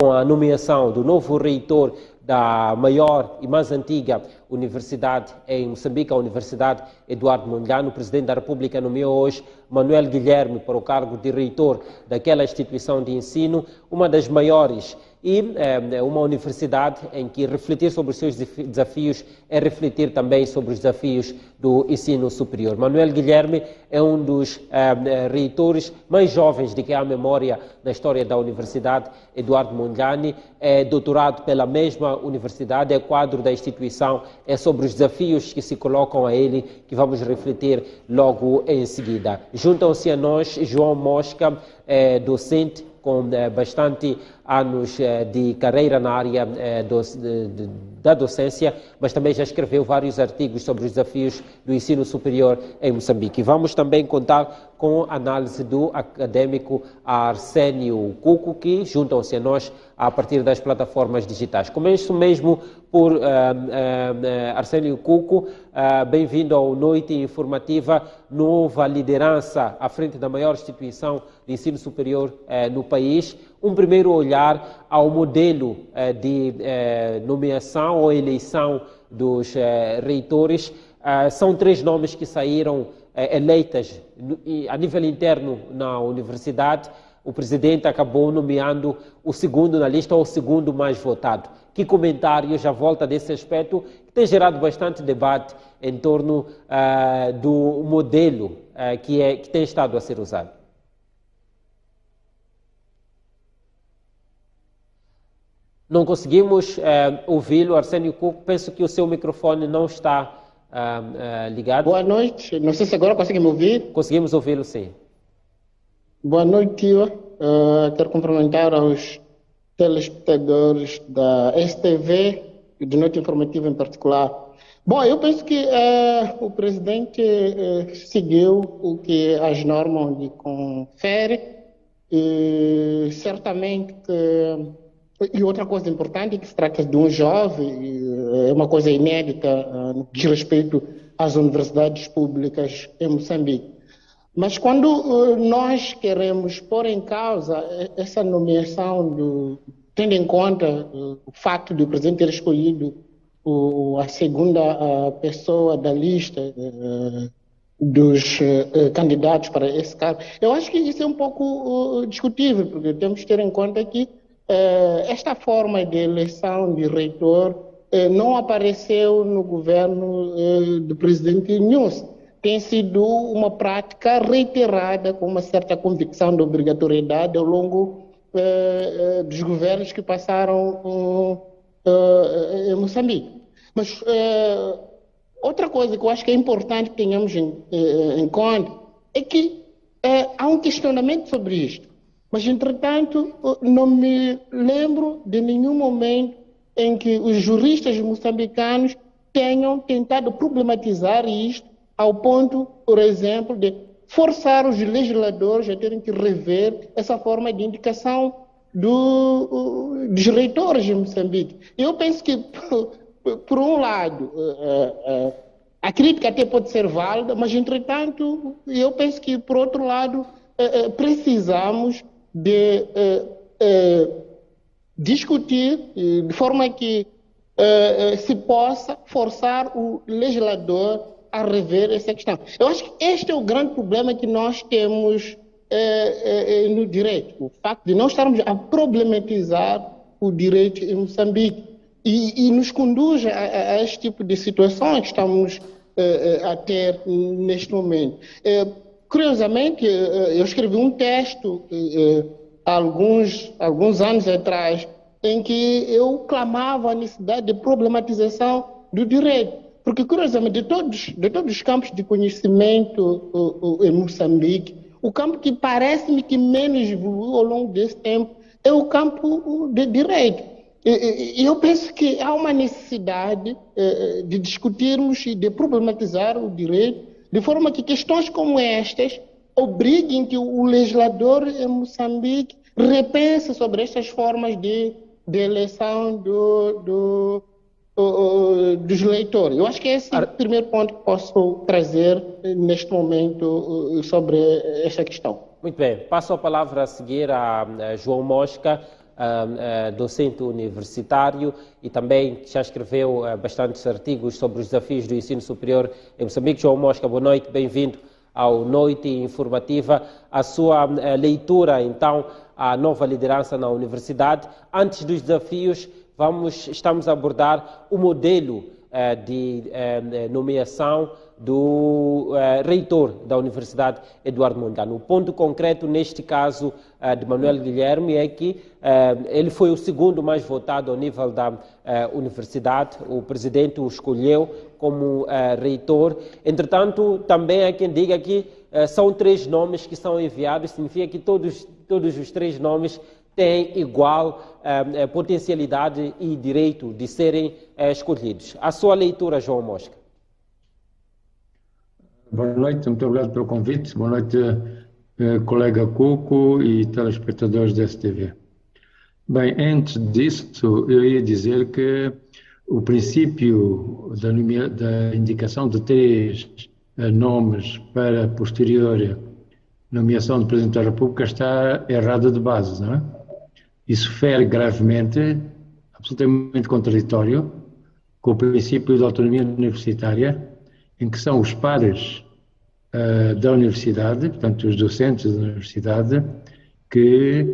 com a nomeação do novo reitor da maior e mais antiga universidade em Moçambique, a Universidade Eduardo Mondlane. O Presidente da República nomeou hoje Manuel Guilherme para o cargo de reitor daquela instituição de ensino, uma das maiores, e uma universidade em que refletir sobre os seus desafios é refletir também sobre os desafios do ensino superior. Manuel Guilherme é um dos reitores mais jovens de que há memória na história da Universidade Eduardo Mondlane, é doutorado pela mesma universidade, é quadro da instituição, é sobre os desafios que se colocam a ele que vamos refletir logo em seguida. Juntam-se a nós João Mosca, docente com bastante anos de carreira na área da docência, mas também já escreveu vários artigos sobre os desafios do ensino superior em Moçambique. E vamos também contar com a análise do académico Arsénio Cuco, que juntam-se a nós a partir das plataformas digitais. Começo mesmo por Arsénio Cuco. Bem-vindo ao Noite Informativa. Nova liderança à frente da maior instituição de ensino superior no país. Um primeiro olhar ao modelo de nomeação ou eleição dos reitores. São 3 nomes que saíram eleitas a nível interno na universidade. O presidente acabou nomeando o segundo na lista, ou o segundo mais votado. Que comentários à volta desse aspecto, que tem gerado bastante debate em torno do modelo que tem estado a ser usado? Não conseguimos ouvi-lo, Arsénio Cuco. Penso que o seu microfone não está ligado. Boa noite. Não sei se agora consegue me ouvir. Conseguimos ouvi-lo, sim. Boa noite, Tio. Quero cumprimentar aos telespectadores da STV e do Noite Informativa em particular. Bom, eu penso que o presidente seguiu o que as normas lhe conferem. E certamente e outra coisa importante é que se trata de um jovem, é uma coisa inédita no que diz respeito às universidades públicas em Moçambique. Mas quando nós queremos pôr em causa essa nomeação, tendo em conta o fato de o presidente ter escolhido a segunda pessoa da lista dos candidatos para esse cargo, eu acho que isso é um pouco discutível, porque temos que ter em conta que esta forma de eleição de reitor não apareceu no governo do presidente Nunes. Tem sido uma prática reiterada com uma certa convicção de obrigatoriedade ao longo dos governos que passaram em Moçambique. Mas outra coisa que eu acho que é importante que tenhamos em conta é que há um questionamento sobre isto. Mas, entretanto, não me lembro de nenhum momento em que os juristas moçambicanos tenham tentado problematizar isto ao ponto, por exemplo, de forçar os legisladores a terem que rever essa forma de indicação dos reitores de Moçambique. Eu penso que, por um lado, a crítica até pode ser válida, mas, entretanto, eu penso que, por outro lado, precisamos de discutir de forma que se possa forçar o legislador a rever essa questão. Eu acho que este é o grande problema que nós temos no direito, o facto de não estarmos a problematizar o direito em Moçambique e nos conduz a este tipo de situações que estamos a ter neste momento. Curiosamente, eu escrevi um texto há alguns anos atrás em que eu clamava a necessidade de problematização do direito. Porque, curiosamente, de todos os campos de conhecimento em Moçambique, o campo que parece-me que menos evoluiu ao longo desse tempo é o campo de direito. E eu penso que há uma necessidade de discutirmos e de problematizar o direito, de forma que questões como estas obriguem que o legislador em Moçambique repense sobre estas formas de eleição dos leitores. Eu acho que esse é o primeiro ponto que posso trazer neste momento sobre esta questão. Muito bem. Passo a palavra a seguir a João Mosca. docente universitário e também já escreveu bastantes artigos sobre os desafios do ensino superior em Moçambique. João Mosca, boa noite, bem-vindo ao Noite Informativa. A sua leitura, então, à nova liderança na universidade. Antes dos desafios, estamos a abordar o modelo de nomeação do reitor da Universidade, Eduardo Mondlane. O ponto concreto, neste caso de Manuel Guilherme, é que ele foi o segundo mais votado ao nível da universidade. O presidente o escolheu como reitor. Entretanto, também há quem diga que são 3 nomes que são enviados, significa que todos os 3 nomes têm igual potencialidade e direito de serem escolhidos. A sua leitura, João Mosca. Boa noite, muito obrigado pelo convite. Boa noite, colega Cuco e telespectadores da STV. Bem, antes disso, eu ia dizer que o princípio da indicação de 3 nomes para posterior nomeação do Presidente da República está errado de base, não é? Isso fere gravemente, absolutamente contraditório, com o princípio da autonomia universitária, em que são os pares da universidade, portanto os docentes da universidade, que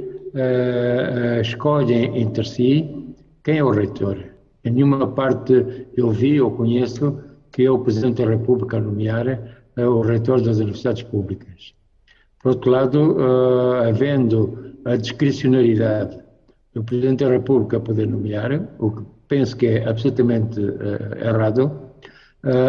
escolhem entre si quem é o reitor. Em nenhuma parte eu vi ou conheço que é o Presidente da República a nomear o reitor das universidades públicas. Por outro lado, havendo a discricionariedade do Presidente da República a poder nomear, o que penso que é absolutamente errado,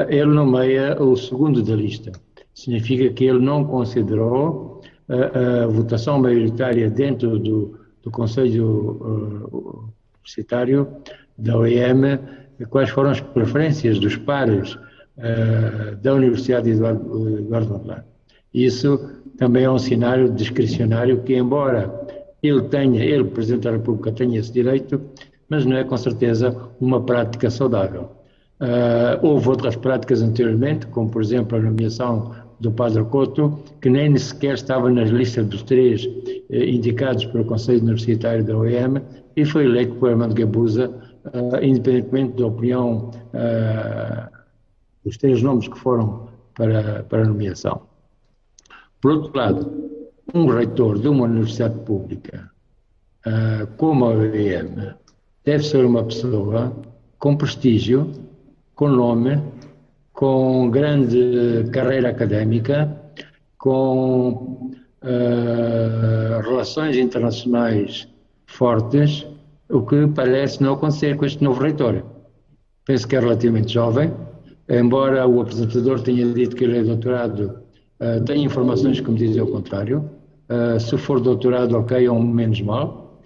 ele nomeia o segundo da lista. Significa que ele não considerou a votação maioritária dentro do Conselho Universitário da OIM, quais foram as preferências dos pares da Universidade Eduardo Mondlane. Isso também é um cenário discricionário que, embora ele, Presidente da República, tenha esse direito, mas não é com certeza uma prática saudável. Houve outras práticas anteriormente, como por exemplo a nomeação do Padre Couto, que nem sequer estava nas listas dos 3 indicados pelo Conselho Universitário da OIM e foi eleito por Armando Guebuza, independentemente da opinião dos 3 nomes que foram para a nomeação. Por outro lado, um reitor de uma universidade pública, como a OIM, deve ser uma pessoa com prestígio, com nome, com grande carreira académica, com relações internacionais fortes, o que parece não acontecer com este novo reitor. Penso que é relativamente jovem, embora o apresentador tenha dito que ele é doutorado, tem informações que me dizem o contrário. Se for doutorado, ok, é um menos mal,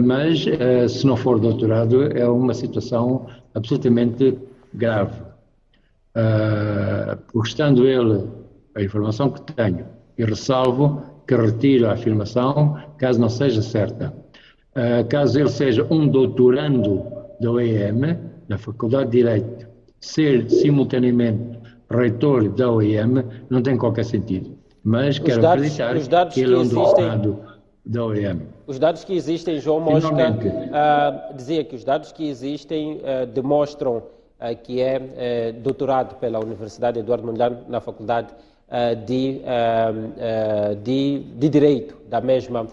mas se não for doutorado, é uma situação absolutamente grave. Porque estando ele, a informação que tenho, e ressalvo que retiro a afirmação, caso não seja certa. Caso ele seja um doutorando da OIM, na Faculdade de Direito, ser simultaneamente reitor da OIM, não tem qualquer sentido. Mas quero acreditar que ele é um doutorado da OIM. Os dados que existem, João Mosca, dizia que os dados que existem demonstram que é doutorado pela Universidade Eduardo Mondlane na Faculdade de Direito da mesma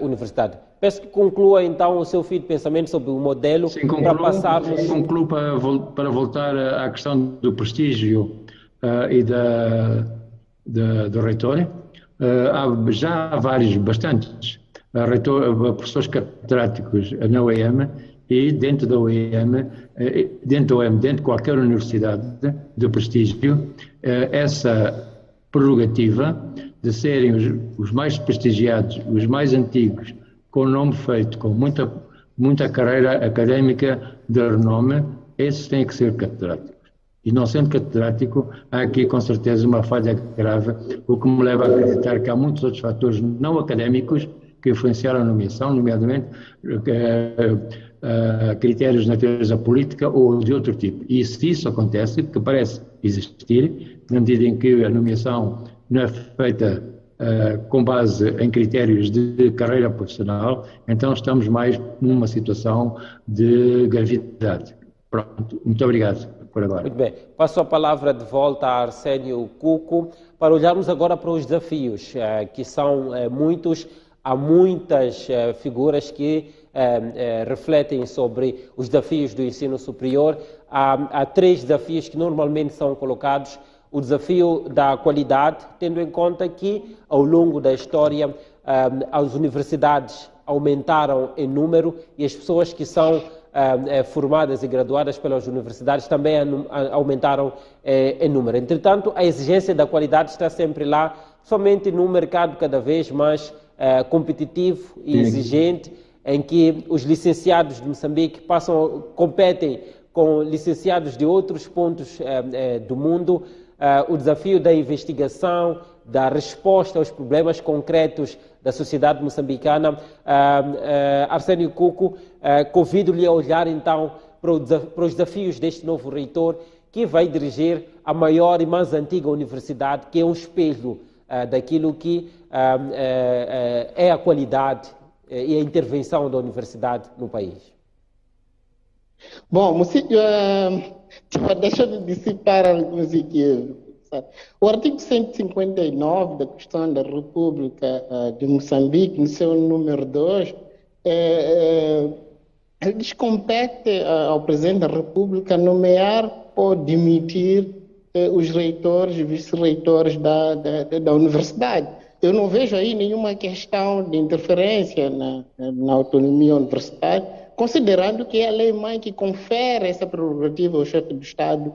universidade. Peço que conclua então o seu fio de pensamento sobre o modelo. Sim, concluo para voltar à questão do prestígio e do reitor. Já há bastantes professores catedráticos na OIM e dentro da OIM, dentro de qualquer universidade de prestígio, essa prerrogativa de serem os mais prestigiados, os mais antigos, com nome feito, com muita carreira académica de renome, esses têm que ser catedráticos. E não sendo catedrático, há aqui com certeza uma falha grave, o que me leva a acreditar que há muitos outros fatores não académicos que influenciaram a nomeação, nomeadamente critérios de natureza política ou de outro tipo. E se isso acontece, que parece existir, na medida em que a nomeação não é feita com base em critérios de carreira profissional, então estamos mais numa situação de gravidade. Pronto, muito obrigado por agora. Muito bem. Passo a palavra de volta a Arsénio Cuco para olharmos agora para os desafios, que são muitos. Há muitas figuras que refletem sobre os desafios do ensino superior. Há três desafios que normalmente são colocados. O desafio da qualidade, tendo em conta que, ao longo da história, as universidades aumentaram em número e as pessoas que são formadas e graduadas pelas universidades também aumentaram em número. Entretanto, a exigência da qualidade está sempre lá, somente num mercado cada vez mais competitivo e exigente, em que os licenciados de Moçambique competem com licenciados de outros pontos do mundo. O desafio da investigação, da resposta aos problemas concretos da sociedade moçambicana. Arsénio Cuco, convido-lhe a olhar então para os desafios deste novo reitor, que vai dirigir a maior e mais antiga universidade, que é um espelho daquilo que é a qualidade e a intervenção da universidade no país. Bom, deixa eu dissipar alguns equívocos. O artigo 159 da Constituição da República de Moçambique, no seu número 2, diz que compete ao Presidente da República nomear ou demitir os reitores e vice-reitores da universidade. Eu não vejo aí nenhuma questão de interferência na autonomia universitária, considerando que é a lei-mãe que confere essa prerrogativa ao chefe do Estado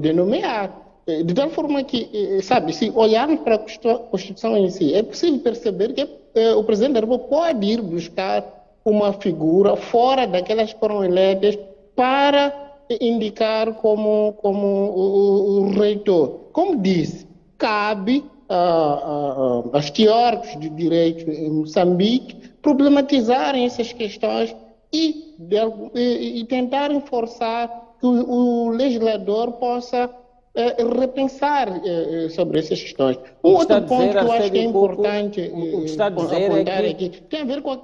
de nomear. De tal forma que, sabe, se olharmos para a Constituição em si, é possível perceber que o Presidente da República pode ir buscar uma figura fora daquelas que foram eleitas para indicar como o reitor. Como disse, cabe aos teóricos de direito em Moçambique problematizarem essas questões e tentarem forçar que o legislador possa repensar sobre essas questões. Um outro ponto que eu acho que é importante apontar aqui tem a ver com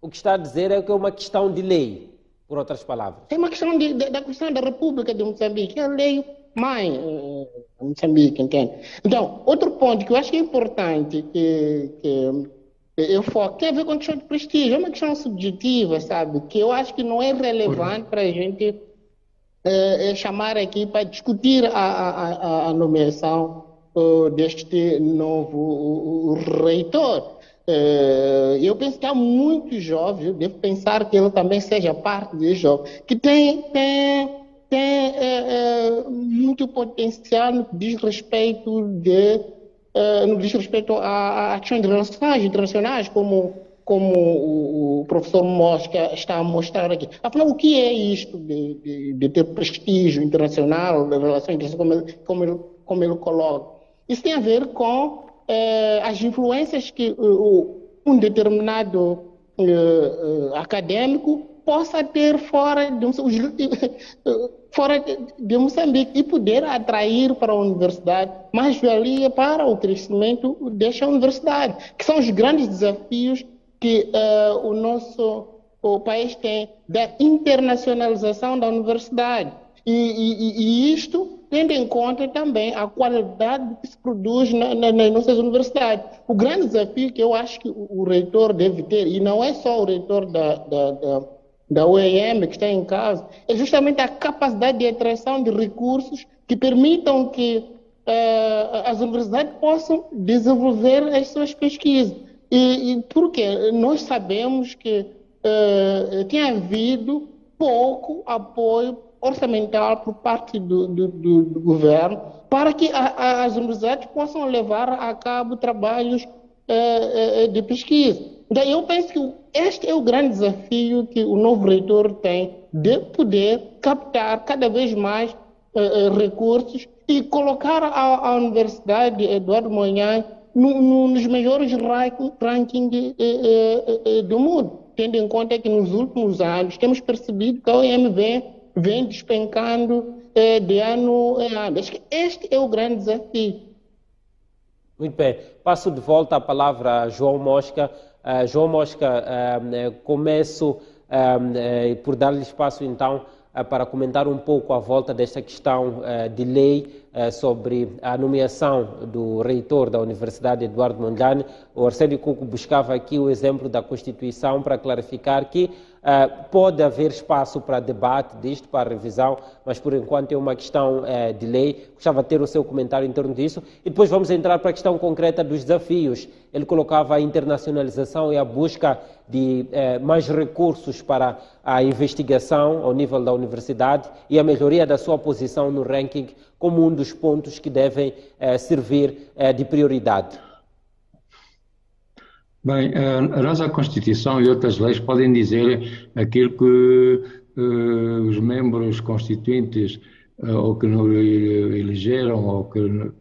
o que está a dizer é que é uma questão de lei, por outras palavras. É uma questão da Constituição da República de Moçambique, é a lei-mãe de Moçambique, entende? Então, outro ponto que eu acho que é importante que eu foco tem a ver com a questão de prestígio, é uma questão subjetiva, sabe? Que eu acho que não é relevante para a gente chamar aqui para discutir a nomeação deste novo reitor. Eu penso que há muitos jovens, eu devo pensar que ele também seja parte dos jovens, que tem muito potencial no que diz respeito à questão de relações internacionais, como o professor Mosca está a mostrar aqui. Afinal, o que é isto de ter prestígio internacional, de relações internacionais, como ele coloca? Isso tem a ver com as influências que um determinado acadêmico possa ter fora de Moçambique e poder atrair para a universidade mais-valia para o crescimento desta universidade, que são os grandes desafios que o país tem da internacionalização da universidade. E isto tendo em conta também a qualidade que se produz nas nossas universidades. O grande desafio que eu acho que o reitor deve ter, e não é só o reitor da UEM que está em causa, é justamente a capacidade de atração de recursos que permitam que as universidades possam desenvolver as suas pesquisas. E porque nós sabemos que tem havido pouco apoio orçamental por parte do governo para que as universidades possam levar a cabo trabalhos de pesquisa. Então, eu penso que este é o grande desafio que o novo reitor tem, de poder captar cada vez mais recursos e colocar a Universidade Eduardo Mondlane nos melhores rankings do mundo, tendo em conta que nos últimos anos temos percebido que a OIM vem despencando de ano em ano. Acho que este é o grande desafio. Muito bem. Passo de volta a palavra a João Mosca. João Mosca, começo por dar-lhe espaço, então, para comentar um pouco à volta desta questão de lei sobre a nomeação do reitor da Universidade Eduardo Mondlane. O Arsénio Cuco buscava aqui o exemplo da Constituição para clarificar que pode haver espaço para debate disto, para revisão, mas por enquanto é uma questão de lei. Gostava de ter o seu comentário em torno disso. E depois vamos entrar para a questão concreta dos desafios. Ele colocava a internacionalização e a busca de mais recursos para a investigação ao nível da universidade e a melhoria da sua posição no ranking como um dos pontos que devem servir de prioridade. Bem, a nossa Constituição e outras leis podem dizer aquilo que os membros constituintes ou que nos elegeram ou que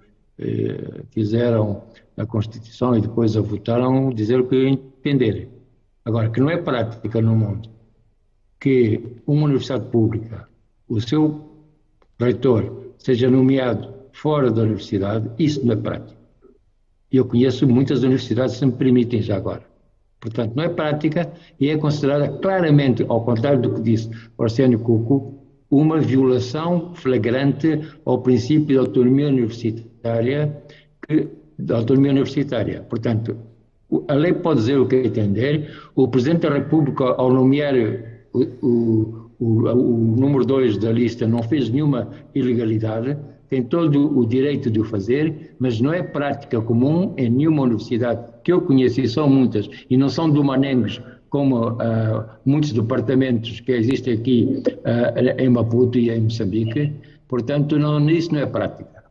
fizeram a Constituição e depois a votaram, dizer o que entenderem. Agora, que não é prática no mundo que uma universidade pública, o seu reitor, seja nomeado fora da universidade, isso não é prático. Eu conheço muitas universidades que me permitem já agora. Portanto, não é prática e é considerada claramente, ao contrário do que disse o Arsénio Cuco, uma violação flagrante ao princípio da autonomia universitária. Portanto, a lei pode dizer o que entender. O Presidente da República, ao nomear o número 2 da lista, não fez nenhuma ilegalidade, tem todo o direito de o fazer, mas não é prática comum em nenhuma universidade que eu conheço, e são muitas, e não são do Manengues, como muitos departamentos que existem aqui em Maputo e em Moçambique. Portanto, isso não é prática.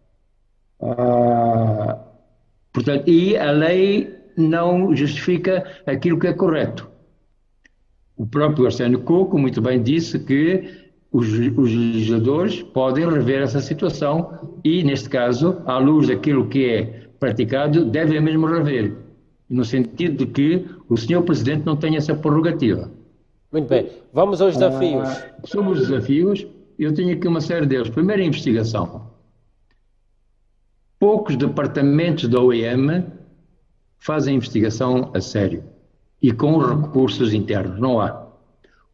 Portanto, e a lei não justifica aquilo que é correto. O próprio Arsénio Cuco muito bem disse que os legisladores podem rever essa situação e, neste caso, à luz daquilo que é praticado, devem mesmo rever, no sentido de que o Sr. Presidente não tenha essa prerrogativa. Muito bem. Vamos aos desafios. Sobre os desafios, eu tenho aqui uma série deles. Primeiro, a investigação. Poucos departamentos da OIM fazem investigação a sério e com recursos internos. Não há.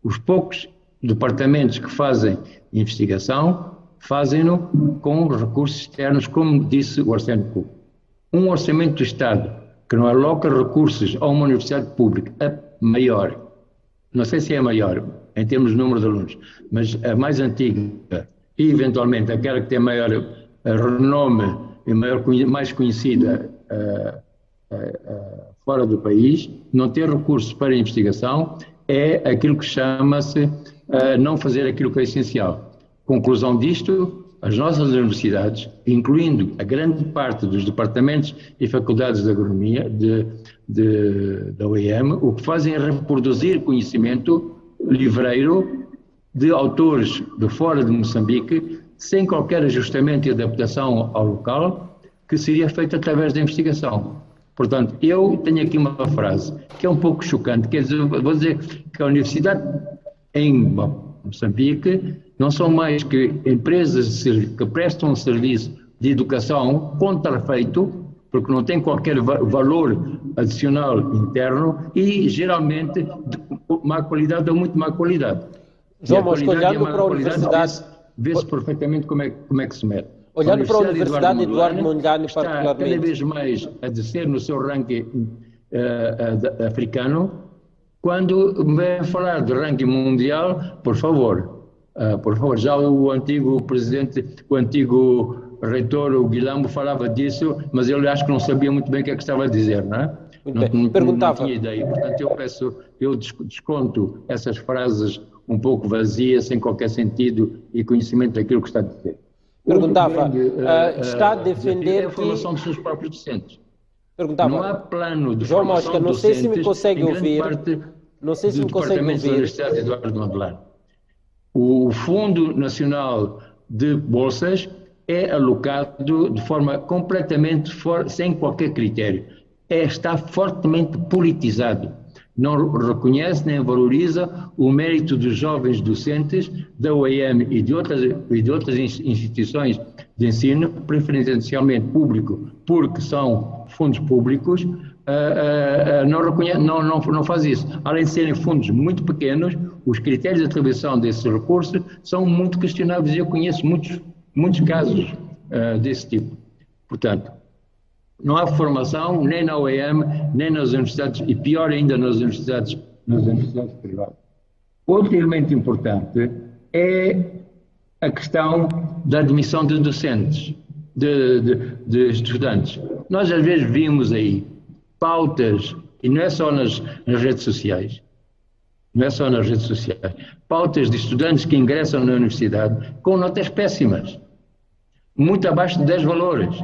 Os poucos departamentos que fazem investigação fazem-no com recursos externos, como disse o Arsénio Cuco. Um orçamento do Estado que não aloca recursos a uma universidade pública maior, não sei se é a maior em termos de número de alunos, mas a mais antiga e eventualmente aquela que tem maior renome e mais conhecida fora do país, não ter recursos para a investigação é aquilo que chama-se não fazer aquilo que é essencial. Conclusão disto, as nossas universidades, incluindo a grande parte dos departamentos e faculdades de agronomia da OIM, o que fazem é reproduzir conhecimento livreiro de autores de fora de Moçambique, sem qualquer ajustamento e adaptação ao local, que seria feito através da investigação. Portanto, eu tenho aqui uma frase que é um pouco chocante, quer dizer, vou dizer que a universidade em Moçambique não são mais que empresas que prestam um serviço de educação contrafeito, porque não tem qualquer valor adicional interno e geralmente de má qualidade ou muito má qualidade. João, mas olhando para a universidade, vê-se perfeitamente como é que se mete. Olhando para a Universidade Eduardo Mondlane particularmente, está cada vez mais a descer no seu ranking africano. Quando vem falar de ranking mundial, por favor, já o antigo presidente, o antigo reitor, o Guilherme, falava disso, mas ele acho que não sabia muito bem o que é que estava a dizer, não é? Não tinha ideia. Portanto, eu desconto essas frases um pouco vazias, sem qualquer sentido e conhecimento daquilo que está a dizer. Perguntava, está a defender a formação dos seus próprios docentes. Perguntava, não há plano de João formação Mosca, não sei se me consegue ouvir. Não sei se me consegue ouvir. Da Universidade Eduardo Mondlane. O Fundo Nacional de Bolsas é alocado de forma completamente sem qualquer critério. Está fortemente politizado. não reconhece nem valoriza o mérito dos jovens docentes da UEM e de outras instituições de ensino, preferencialmente público, porque são fundos públicos, não faz isso. Além de serem fundos muito pequenos, os critérios de atribuição desses recursos são muito questionáveis e eu conheço muitos casos desse tipo. Portanto, não há formação nem na UEM, nem nas universidades, e pior ainda nas universidades privadas. Outro elemento importante é a questão da admissão de docentes, de estudantes. Nós às vezes vimos aí pautas, e não é só nas redes sociais, pautas de estudantes que ingressam na universidade com notas péssimas, muito abaixo de 10 valores,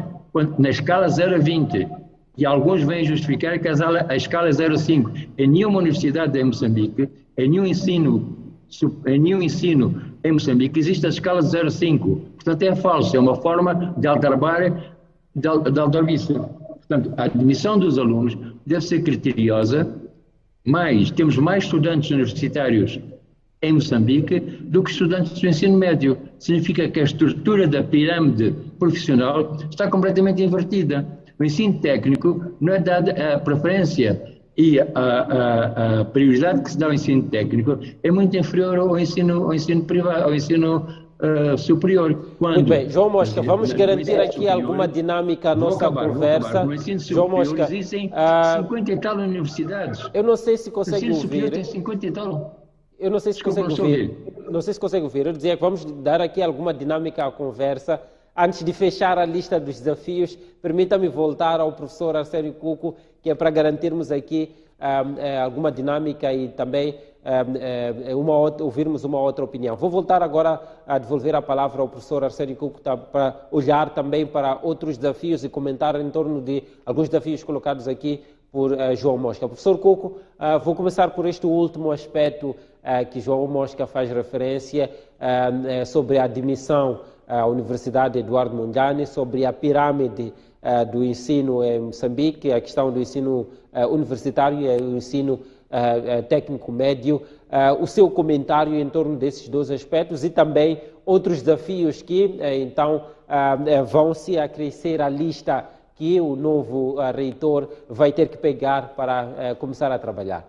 na escala 0 a 20, e alguns vêm justificar que a escala é 0 a 5. Em nenhuma universidade em Moçambique, em nenhum ensino em Moçambique, existe a escala de 0 a 5. Portanto, é falso, é uma forma de aldrabice. Portanto, a admissão dos alunos deve ser criteriosa, mas temos mais estudantes universitários em Moçambique do que estudantes do ensino médio. Significa que a estrutura da pirâmide profissional está completamente invertida. O ensino técnico não é dada a preferência e a prioridade que se dá ao ensino técnico é muito inferior ao ensino privado, ao ensino superior. Muito bem, João Mosca, vamos garantir aqui alguma dinâmica à nossa conversa. No ensino João Mosca, existem 50 e tal universidades. Eu não sei se consegue ouvir. O ensino superior ouvir. tem 50 e tal. Eu não sei se consegue ouvir. Não sei se consegue ouvir. Eu dizia que vamos dar aqui alguma dinâmica à conversa. Antes de fechar a lista dos desafios, permita-me voltar ao professor Arsénio Cuco, que é para garantirmos aqui alguma dinâmica e também ouvirmos uma outra opinião. Vou voltar agora a devolver a palavra ao professor Arsénio Cuco para olhar também para outros desafios e comentar em torno de alguns desafios colocados aqui por João Mosca. Professor Cuco, vou começar por este último aspecto que João Mosca faz referência sobre a admissão à Universidade Eduardo Mondlane, sobre a pirâmide do ensino em Moçambique, a questão do ensino universitário e o ensino técnico médio, o seu comentário em torno desses dois aspectos e também outros desafios que então vão-se acrescer à lista que o novo reitor vai ter que pegar para começar a trabalhar.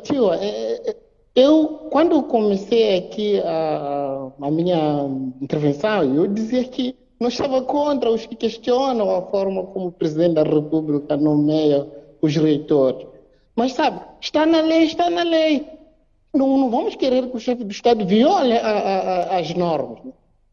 Tio, eu quando comecei aqui a minha intervenção, eu dizia que não estava contra os que questionam a forma como o Presidente da República nomeia os reitores. Mas sabe, está na lei. Não vamos querer que o chefe do Estado viole as normas.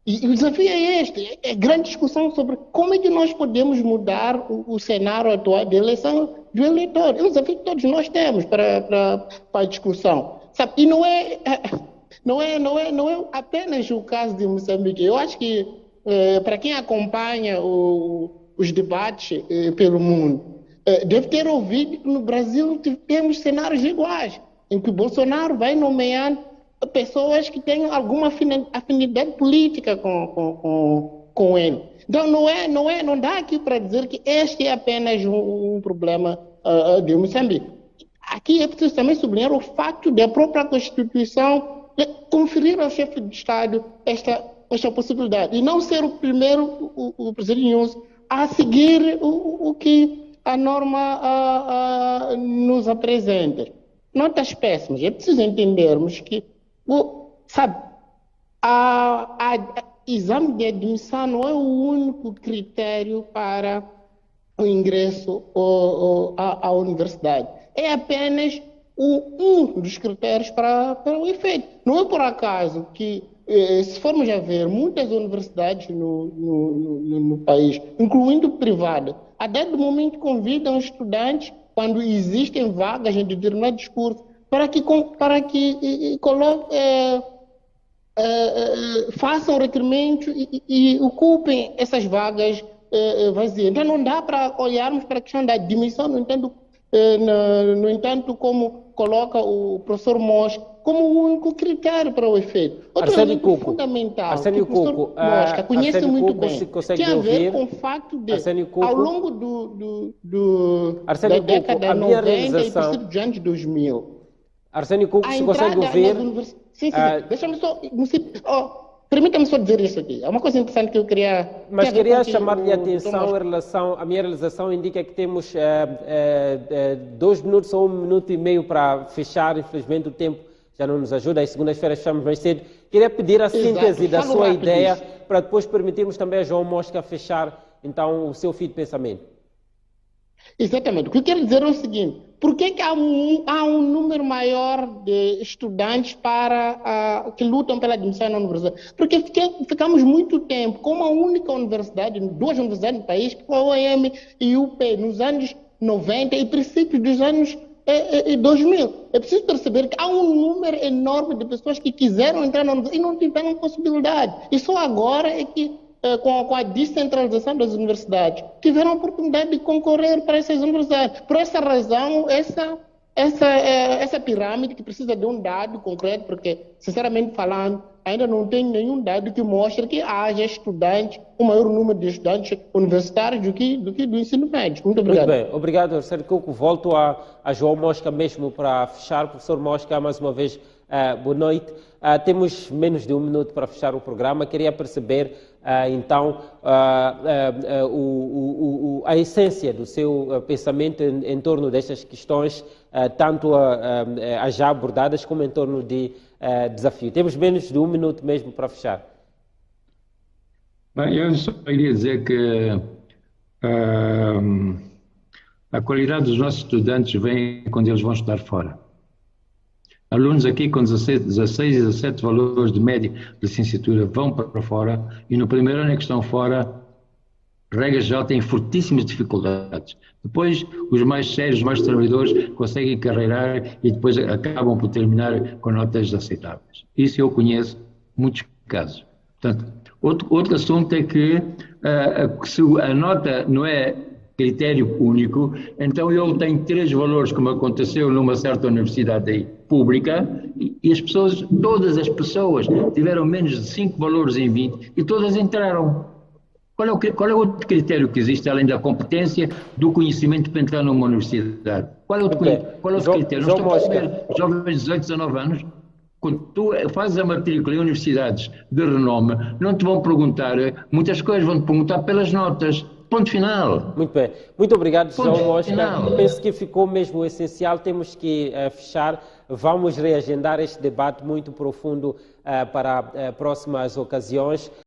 E o desafio é este, é grande discussão sobre como é que nós podemos mudar o cenário atual de eleição do eleitor. É um desafio que todos nós temos para a discussão. Sabe? E não é apenas o caso de Moçambique. Eu acho que para quem acompanha os debates pelo mundo, deve ter ouvido que no Brasil temos cenários iguais, em que o Bolsonaro vai nomeando pessoas que têm alguma afinidade política com ele. Então não dá aqui para dizer que este é apenas um problema de Moçambique. Aqui é preciso também sublinhar o fato de a própria Constituição conferir ao chefe de Estado esta possibilidade e não ser o primeiro, o presidente Nunes, a seguir o que a norma nos apresenta. Notas péssimas. É preciso entendermos que exame de admissão não é o único critério para o ingresso à universidade. É apenas um dos critérios para o efeito. Não é por acaso que, se formos a ver, muitas universidades no país, incluindo privadas, a dado momento convidam estudantes, quando existem vagas em determinado discurso, para que façam requerimento e ocupem essas vagas vazias. Então não dá para olharmos para a questão da admissão, no entanto, No entanto, como coloca o professor Mosca como o único critério para o efeito. Outro Arsénio elemento Cuco, fundamental Arsénio que o professor Cuco, Mosca conhece Arsénio muito Cuco, bem se consegue tem a ver ouvir, com o fato de, Arsénio Cuco, ao longo da Arsénio Cuco, década a minha 90 e realização, princípios dos anos 2000, Arsénio Cuco, a se consegue entrada nas ouvir, universidades... Sim, deixa-me só... permita-me só dizer isso aqui. É uma coisa interessante que eu queria... mas tem a ver com queria o que chamar-lhe a o Dr. atenção Mosca... em relação, a minha realização indica que temos 2 minutos ou 1 minuto e meio para fechar, infelizmente o tempo já não nos ajuda, às segundas-feiras fechamos mais cedo. Queria pedir a síntese da Falo sua rápido ideia isso. para depois permitirmos também a João Mosca fechar então o seu fio de pensamento. Exatamente. O que eu quero dizer é o seguinte: por que há um número maior de estudantes que lutam pela admissão na universidade? Porque ficamos muito tempo com uma única universidade, 2 universidades no país, que foi a OEM e o UP, nos anos 90 e princípios dos anos 2000. É preciso perceber que há um número enorme de pessoas que quiseram entrar na universidade e não tiveram possibilidade. E só agora é que com a descentralização das universidades, tiveram a oportunidade de concorrer para essas universidades. Por essa razão, essa pirâmide que precisa de um dado concreto, porque, sinceramente falando, ainda não tem nenhum dado que mostre que haja estudantes, um maior número de estudantes universitários do que do ensino médio. Muito obrigado. Muito bem, obrigado, Arsénio Cuco. Volto a João Mosca mesmo para fechar. Professor Mosca, mais uma vez, boa noite. Temos menos de 1 minuto para fechar o programa. Queria perceber, então, a essência do seu pensamento em torno destas questões, tanto as já abordadas como em torno de desafio. Temos menos de 1 minuto mesmo para fechar. Bem, eu só iria dizer que a qualidade dos nossos estudantes vem quando eles vão estudar fora. Alunos aqui com 16 e 17 valores de média de licenciatura vão para fora e no primeiro ano que estão fora, regra geral, têm fortíssimas dificuldades. Depois, os mais sérios, os mais trabalhadores conseguem carreirar e depois acabam por terminar com notas aceitáveis. Isso eu conheço muitos casos. Portanto, outro assunto é que se a nota não é critério único, então ele tem 3 valores, como aconteceu numa certa universidade aí, pública, e todas as pessoas tiveram menos de 5 valores em 20 e todas entraram. Qual é o outro critério que existe, além da competência, do conhecimento para entrar numa universidade? Qual é o outro critério? Nós estamos a ver jovens de 18, 19 anos, quando tu fazes a matrícula em universidades de renome, não te vão perguntar muitas coisas, vão te perguntar pelas notas. Ponto final. Muito bem. Muito obrigado, João Mosca. Final. Penso que ficou mesmo essencial. Temos que fechar. Vamos reagendar este debate muito profundo para próximas ocasiões.